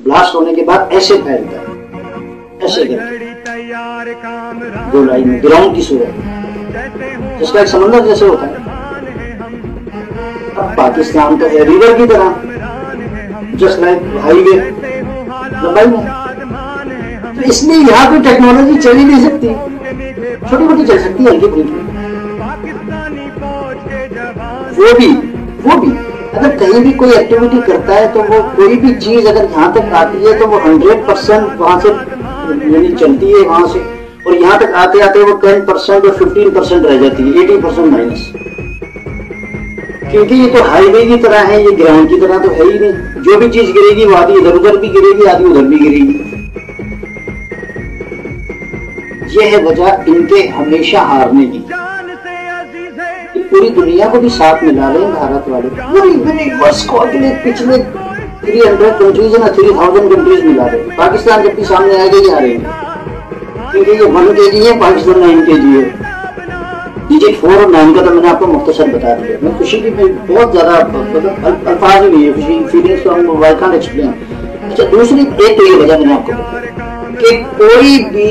Blast होने के बाद ऐसे फैलता है, ऐसे करके गोलाई में ग्राउंड की सूरत, जिसका एक समंदर जैसे होता है। अब पाकिस्तान तो है रिवर की तरह, जस्ट लाइक हाईवे लंबाई में, तो इसलिए यहाँ कोई टेक्नोलॉजी चल ही नहीं सकती, छोटी मोटी चल सकती है, हल्की फुल्की। वो भी अगर कहीं भी कोई एक्टिविटी करता है तो वो कोई भी चीज अगर यहाँ तक आती है तो वो 100% वहां से यानी चलती है वहां से, और यहाँ तक आते आते वो 10% और 15% रह जाती है, 80% माइनस। क्योंकि ये तो हाईवे की तरह है, ये ग्राउंड की तरह तो है ही नहीं। जो भी चीज गिरेगी वो आधी इधर उधर भी गिरेगी, आधी उधर भी गिरेगी। ये है वजह इनके हमेशा हारने की। पूरी दुनिया को भी साथ मिला रहे हैं भारत वाले, पूरी वर्ष को अगले पिछले 300 कंट्रीज ना 3000 कंट्रीज मिला रहे हैं। पाकिस्तान जब भी सामने आएगा ये हारेंगे, क्योंकि ये 1 kg है, पाकिस्तान 9 kg है। डिजिट 4 और 9 का तो मैंने आपको मुख्तसर बता दिया। मैं खुशी की बहुत ज्यादा मतलब अल्फाज नहीं है, खुशी फीलिंग्स को हम आई कांट एक्सप्लेन। अच्छा, दूसरी एक तो ये वजह मैंने आपको बताया कि कोई भी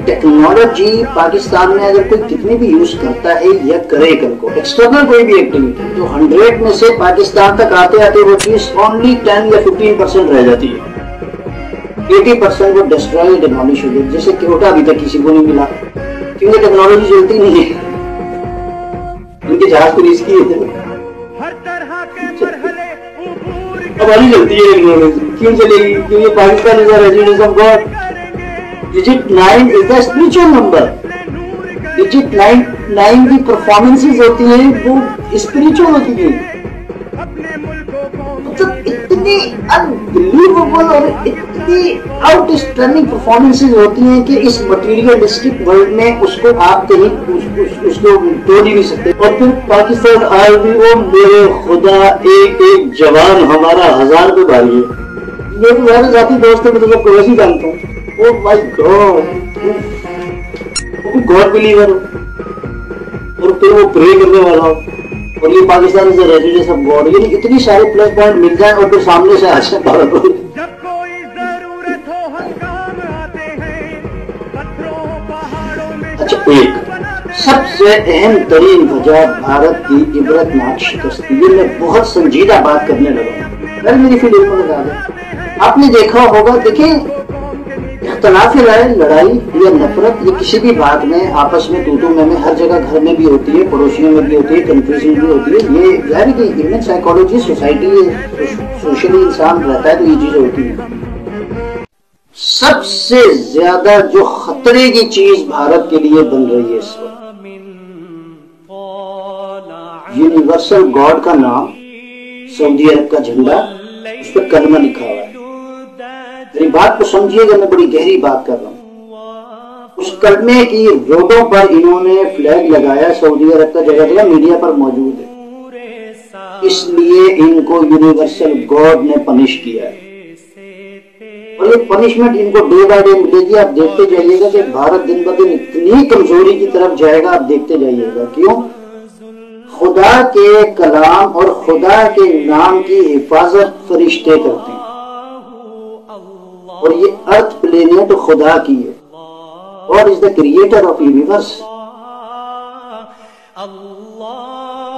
टेक्नोलॉजी पाकिस्तान में अगर कोई कितनी भी यूज करता है या करे कल को एक्सटर्नल कोई भी एक्टिविटी, तो 100 में से पाकिस्तान तक आते आते वो चीज ओनली 10 या 15% रह जाती है। 80% वो डिस्ट्रॉय डिमोलिश हो गई। जैसे क्योटा अभी तक किसी को नहीं मिला, क्योंकि टेक्नोलॉजी चलती नहीं है, उनके जहाज को रीच किए थे। अब वाली चलती है टेक्नोलॉजी, क्यों चलेगी? क्योंकि Pakistan is a residence of God. Digit 9 is the spiritual number. Digit 9 की परफॉर्मेंसेस होती हैं वो स्पिरिचुअल होती हैं। मतलब इतनी अनबिलीवेबल और इतनी आउटस्टैंडिंग परफॉर्मेंसेस होती हैं कि इस मटीरियलिस्टिक वर्ल्ड में उसको आप कहीं उसको तोड़ ही नहीं सकते। और फिर पाकिस्तान आए भी वो मेरे खुदा एक जवान हमारा 1000 पे भारी है। मेरे मेरे साथी दोस्त है, मैं तो सबको वैसे ही जानता हूँ। Oh my God, वो गॉड बिलीवर हो और फिर वो प्रे करने वाला हो, और ये पाकिस्तान से रेजिडेंस ऑफ गॉड, यानी इतनी सारे प्लस पॉइंट मिल जाए और फिर सामने से आशा भारत हो। अच्छा, एक सबसे अहम तरीन वजह भारत की इबरतनाक शिकस्त, ये मैं बहुत संजीदा बात करने लगा। अगर मेरी फीलिंग में लगा दे, आपने देखा होगा, देखिए इख्तलाफ राय, लड़ाई या नफरत, ये किसी भी बात में आपस में तू मैं हर जगह, घर में भी होती है, पड़ोसियों में भी होती है, कंट्रीज में भी होती है। ये जाहिर है कि ह्यूमन साइकोलॉजी, सोसाइटी, सोशली इंसान रहता है तो ये चीजें होती है। सबसे ज्यादा जो खतरे की चीज भारत के लिए बन रही है इस वक्त, यूनिवर्सल गॉड का नाम, सऊदी अरब का झंडा, उस पर कलमा लिखा हुआ है। मेरी बात को समझिएगा, मैं बड़ी गहरी बात कर रहा हूँ। उस कलमे की रोडों पर इन्होंने फ्लैग लगाया, सऊदी अरब का जगह जगह मीडिया पर मौजूद है। इसलिए इनको यूनिवर्सल गॉड ने पनिश किया है, और ये पनिशमेंट इनको डे बाय डे मिलेगी। आप देखते जाइएगा कि भारत दिन ब दिन इतनी कमजोरी की तरफ जाएगा, आप देखते जाइएगा। क्यों? खुदा के कलाम और खुदा के नाम की हिफाजत फरिश्ते करते हैं, और ये अर्थ प्लेनेट खुदा की है, God is the creator of universe.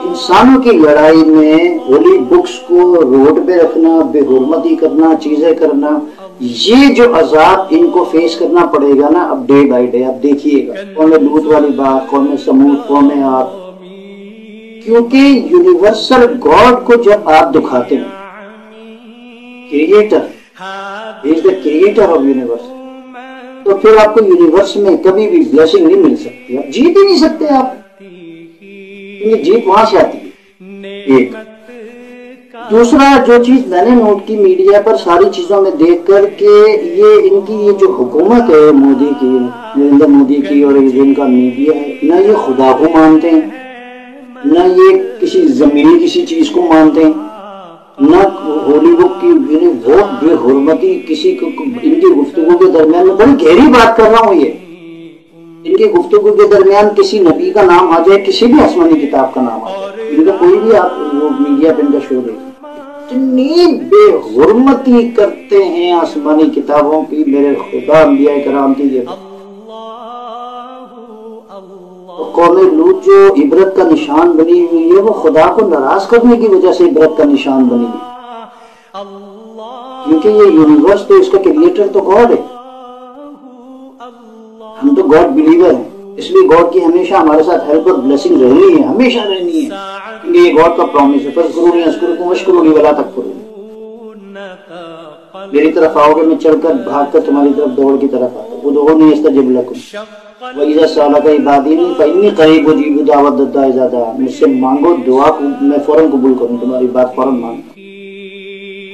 इंसानों की लड़ाई में होली बुक्स को रोड पे रखना, बेहुरमती करना, चीजें करना, ये जो अजाब इनको फेस करना पड़ेगा ना अब डे बाय डे, आप देखिएगा। कौन है लूट वाली बात, कौन है समूद, कौन है आप, क्योंकि यूनिवर्सल गॉड को जब आप दिखाते हैं, creator is the creator of universe, तो फिर आपको यूनिवर्स में कभी भी ब्लेसिंग नहीं मिल सकती, आप जीत ही नहीं सकते। आप ये जीत वहां से आती है। एक दूसरा जो चीज मैंने नोट की मीडिया पर सारी चीजों में देख कर के, ये इनकी ये जो हुकूमत है मोदी की, नरेंद्र मोदी की, और ये इनका मीडिया है ना, ये खुदा को मानते हैं, ना ये किसी जमीनी किसी चीज को मानते हैं, ना हॉलीवुड की बहुत बेहुरमती किसी को। इनकी गुफ्तगू के दरमियान में बड़ी गहरी बात कर रहा हूँ, ये इनकी गुफ्तगू के दरमियान किसी नबी का नाम आ जाए, किसी भी आसमानी किताब का नाम आ जाए, इनका कोई भी आप वो मीडिया पे इनका शो देखिए, اتنی بے حرمتی کرتے ہیں آسمانی کتابوں کی، میرے خدا انبیاء کرام کی یہ قوم لوط جو عبرت کا نشان بنی ہوئی ہے، وہ خدا کو ناراض کرنے کی وجہ سے عبرت کا نشان بنی ہوئی، کیونکہ یہ یونیورس تو اس کا کریٹر تو گاڈ ہے، ہم تو گاڈ بلیور ہیں، اس لیے گاڈ کی ہمیشہ ہمارے ساتھ ہیلپ اور بلیسنگ رہنی ہے، ہمیشہ رہنی ہے، کیونکہ یہ گاڈ کا پرومس ہے، فَاذْكُرُونِي أَذْكُرْكُمْ وَاشْكُرُوا لِي وَلَا تَكْفُرُونِ، میری طرف آؤ گے میں چل کر بھاگ کر تمہاری طرف دوڑ کی طرف آتا ہوں، ادعونی استجب لکم وَإِذَا سَأَلَكَ عِبَادِي فَإِنِّي قَرِيبٌ أُجِيبُ دَعْوَةَ الدَّاعِ إِذَا دَعَانِ، مجھ سے مانگو دعا کو میں فوراً قبول کروں، تمہاری بات فوراً مانوں۔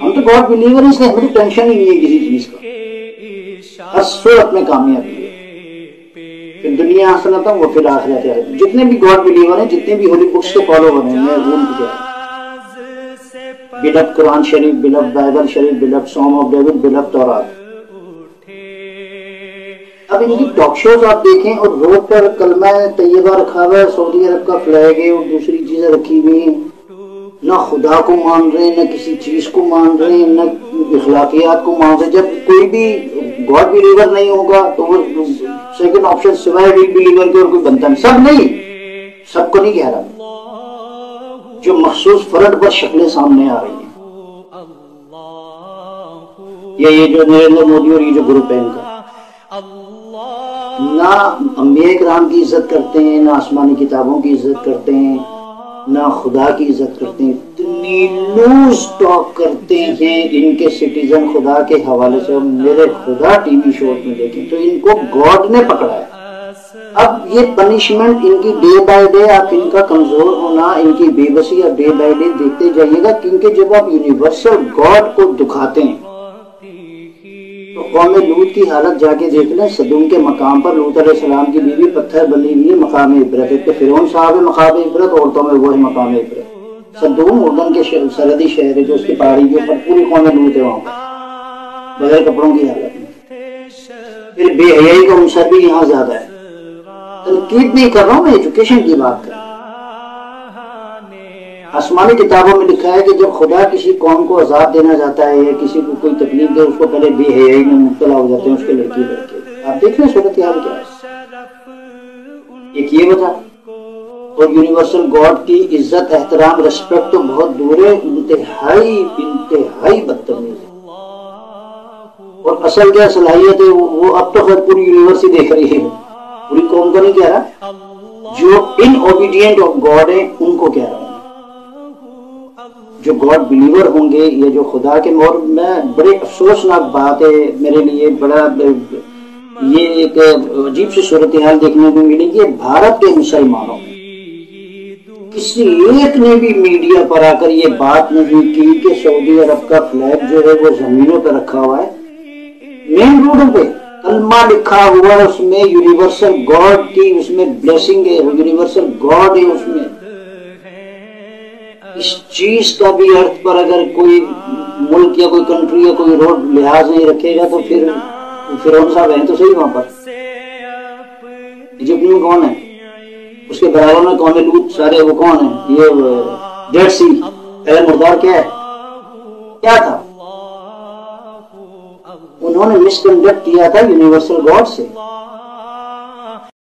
ہم تو گاڈ بلیور ہیں، اس لیے ہمیں ٹینشن ہی نہیں ہے کسی چیز کا، ہر صورت میں کامیابی ہے، پھر دنیا حسنۃ وفی الآخرۃ حسنۃ۔ جتنے بھی گاڈ بلیور ہیں، جتنے بھی ہولی بکس کے فالوور ہیں، میں روم کیا بلفڈ قرآن شریف، بلفڈ بائبل شریف، بلفڈ سام آف ڈیوڈ، بلفڈ تورات۔ اب ان کی ٹاک شوز آپ دیکھیں اور روڈ پر کلمہ طیبہ رکھا ہوا ہے، سعودی عرب کا فلیگ ہے اور دوسری چیزیں رکھی ہوئی ہیں، نہ خدا کو مان رہے ہیں، نہ کسی چیز کو مان رہے ہیں، نہ اخلاقیات کو مان رہے ہیں۔ جب کوئی بھی گاڈ بلیور نہیں ہوگا تو وہ سیکنڈ آپشن سوائے بلیور کے اور کوئی بنتا نہیں، سب نہیں، سب کو نہیں کہہ رہا، جو مخصوص فرد پر شکلیں سامنے آ رہی ہیں، یہ جو نریندر مودی اور یہ جو گروپ ہے ان کا، نہ انبیاء کرام کی عزت کرتے ہیں، نہ آسمانی کتابوں کی عزت کرتے ہیں، نہ خدا کی عزت کرتے ہیں، اتنی لوز ٹاک کرتے ہیں ان کے سٹیزن خدا کے حوالے سے۔ میرے خدا ٹی وی شوز میں دیکھیں تو ان کو گاڈ نے پکڑا ہے۔ اب یہ پنشمنٹ ان کی ڈے بائی ڈے، آپ ان کا کمزور ہونا، ان کی بے بسی آپ ڈے بائی ڈے دیکھتے جائیے گا، کیونکہ جب آپ یونیورسل گاڈ کو دکھاتے ہیں تو قوم لوط کی حالت جا کے دیکھ لیں، صدوم کے مقام پر لوط علیہ السلام کی بیوی پتھر بنی ہوئی ہے، مقام عبرت ہے، فرعون صاحب ہے مقام عبرت، عورتوں میں وہ ہے مقام عبرت۔ صدوم اردن کے سرحدی شہر ہے جو اس کی پہاڑی کے اوپر پوری قوم لوط ہے وہاں پر، بغیر کپڑوں کی حالت میں۔ پھر بے حیائی کا عنصر بھی یہاں زیادہ ہے۔ تنقید نہیں کر رہا ہوں، میں ایجوکیشن کی بات کر رہا ہوں۔ آسمانی کتابوں میں لکھا ہے کہ جب خدا کسی قوم کو عذاب دینا چاہتا ہے یا کسی کو کوئی تکلیف دے، اس کو پہلے بے حیائی میں مبتلا ہو جاتے ہیں اس کے لڑکی لڑکے۔ آپ دیکھ لیں صورتحال کیا ہے، ایک یہ وجہ، اور یونیورسل گاڈ کی عزت احترام ریسپیکٹ تو بہت دور ہے، انتہائی بدتمیز ہے۔ اور اصل کیا صلاحیت ہے، وہ اب تو خیر پوری یونیورسٹی دیکھ رہی ہے، پوری قوم کو نہیں کہہ رہا، جو ان اوبیڈینٹ آف گاڈ ہیں ان کو کہہ رہا ہوں، جو گاڈ بلیور ہوں گے یا جو خدا کے مور میں۔ بڑے افسوسناک بات ہے میرے لیے، بڑا یہ ایک عجیب سی صورتحال دیکھنے کو ملی کہ بھارت کے مسلمانوں میں کسی ایک نے بھی میڈیا پر آ کر یہ بات نہیں کی کہ سعودی عرب کا فلیگ جو ہے وہ زمینوں پہ رکھا ہوا ہے، مین روڈوں پہ کلمہ لکھا ہوا ہے، اس میں یونیورسل گاڈ کی اس میں بلیسنگ ہے، یونیورسل گاڈ ہے اس میں۔ اس چیز کا بھی ارتھ پر اگر کوئی ملک یا کوئی کنٹری یا کوئی روڈ لحاظ نہیں رکھے گا تو پھر فرعون صاحب ہیں تو صحیح وہاں پر۔ ایجپٹ میں کون ہے، اس کے برابر میں قوم لوط سارے وہ کون ہیں، یہ ڈیڈ سی پہلے مردار کیا ہے، کیا تھا، انہوں نے مس کنڈکٹ کیا تھا یونیورسل گاڈ سے۔